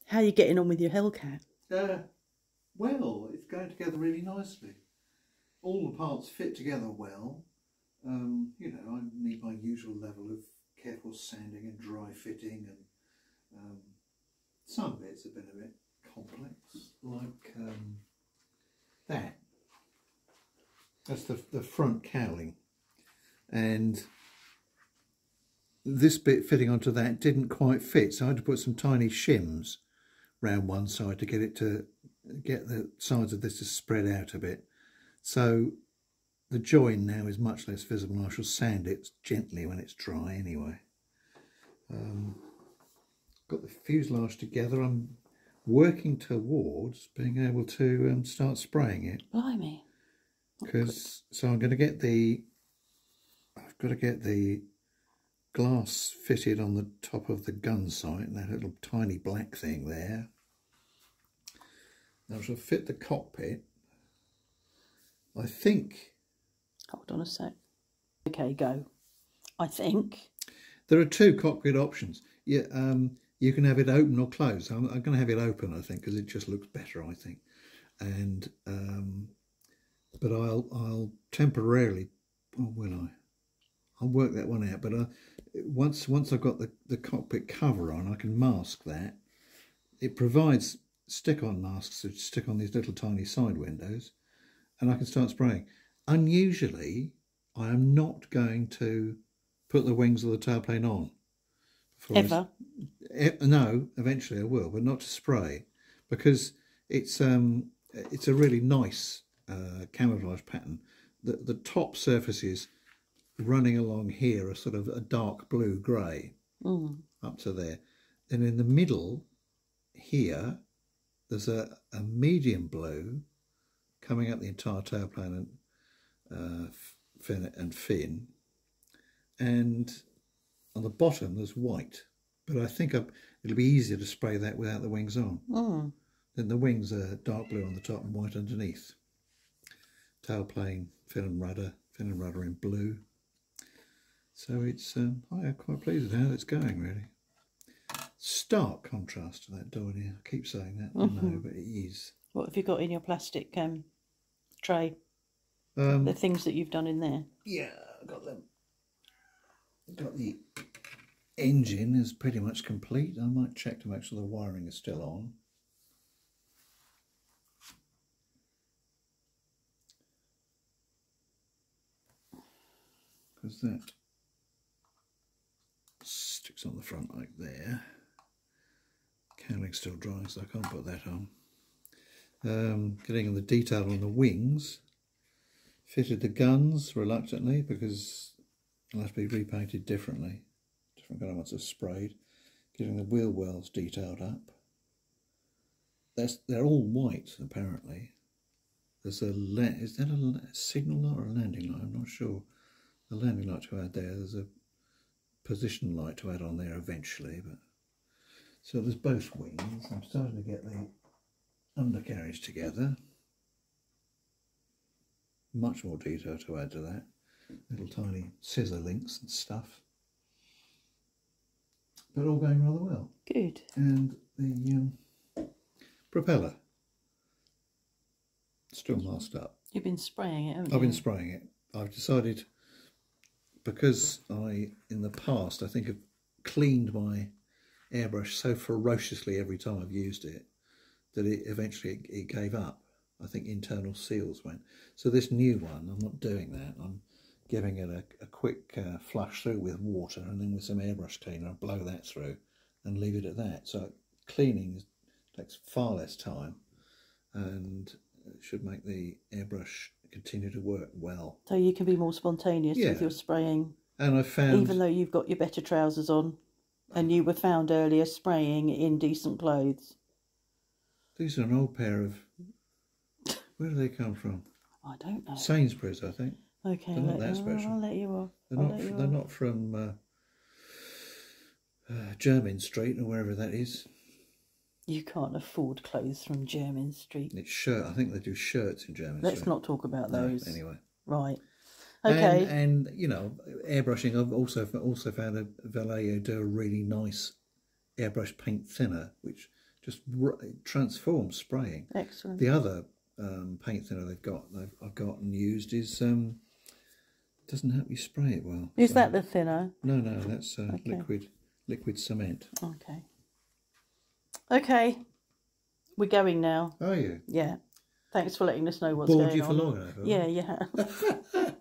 How are you getting on with your Hellcat? Well, it's going together really nicely. All the parts fit together well. You know, I need my usual level of careful sanding and dry fitting, and some bits have been a bit complex, like that. That's the front cowling, and this bit fitting onto that didn't quite fit, so I had to put some tiny shims round one side to get the sides of this to spread out a bit. So the join now is much less visible. I shall sand it gently when it's dry anyway. Got the fuselage together. I'm working towards being able to start spraying it. Blimey. So I'm going to get I've got to get the glass fitted on the top of the gun sight, that little tiny black thing there. Now I shall fit the cockpit. I think... Hold on a sec. Okay, go. I think. There are two cockpit options. Yeah, you can have it open or closed. I'm going to have it open, I think, because it just looks better, I think. And but I'll temporarily, or will I? I'll work that one out. But once I've got the cockpit cover on, I can mask that. It provides stick-on masks to stick on these little tiny side windows, and I can start spraying. Unusually, I am not going to put the wings of the tailplane on. Ever? No, eventually I will, but not to spray, because it's a really nice camouflage pattern. The top surfaces running along here are sort of a dark blue grey up to there. Then in the middle here, there's a medium blue coming up the entire tailplane and fin, and on the bottom there's white. But I think it'll be easier to spray that without the wings on. Then the wings are dark blue on the top and white underneath. Tailplane, fin and rudder in blue. So it's I'm quite pleased with how it's going, really. Stark contrast to that door here. I keep saying that, I know, but it is. What have you got in your plastic tray? The things that you've done in there? Yeah, I got them. Got the engine is pretty much complete. I might check to make sure the wiring is still on. Because that sticks on the front like there. Cowling's still dry, so I can't put that on. Getting the detail on the wings. Fitted the guns reluctantly because they'll have to be repainted differently. Different kind of ones are sprayed. Getting the wheel wells detailed up. They're all white apparently. There's is that a signal light or a landing light? I'm not sure. The landing light to add there. There's a position light to add on there eventually. But so there's both wings. I'm starting to get the undercarriage together. Much more detail to add to that. Little tiny scissor links and stuff. But all going rather well. Good. And the propeller still masked up. You've been spraying it, haven't you? I've been spraying it. I've decided, because in the past, I think have cleaned my airbrush so ferociously every time I've used it, that it eventually gave up. I think internal seals went. So this new one, I'm not doing that. I'm giving it a quick flush through with water, and then with some airbrush cleaner, I'll blow that through and leave it at that. So cleaning takes far less time and should make the airbrush continue to work well. So you can be more spontaneous with your spraying. And I found... Even though you've got your better trousers on, and you were found earlier spraying in decent clothes. These are an old pair of... Where do they come from? I don't know. Sainsbury's, I think. Okay, they're not that special. I'll let you off. They're not from Jermyn Street or wherever that is. You can't afford clothes from Jermyn Street. It's shirt. I think they do shirts in Jermyn Street. Let's not talk about those. No, anyway. Right. Okay. And you know, airbrushing. I've also found a Vallejo do a really nice airbrush paint thinner, which just transforms spraying. Excellent. The other paint thinner I've got and used is doesn't help you spray it well. Is that the thinner? No, that's Okay. liquid cement. Okay. Okay. We're going now. Are you? Yeah. Thanks for letting us know what's Bored going you on. for long enough? Yeah, you have.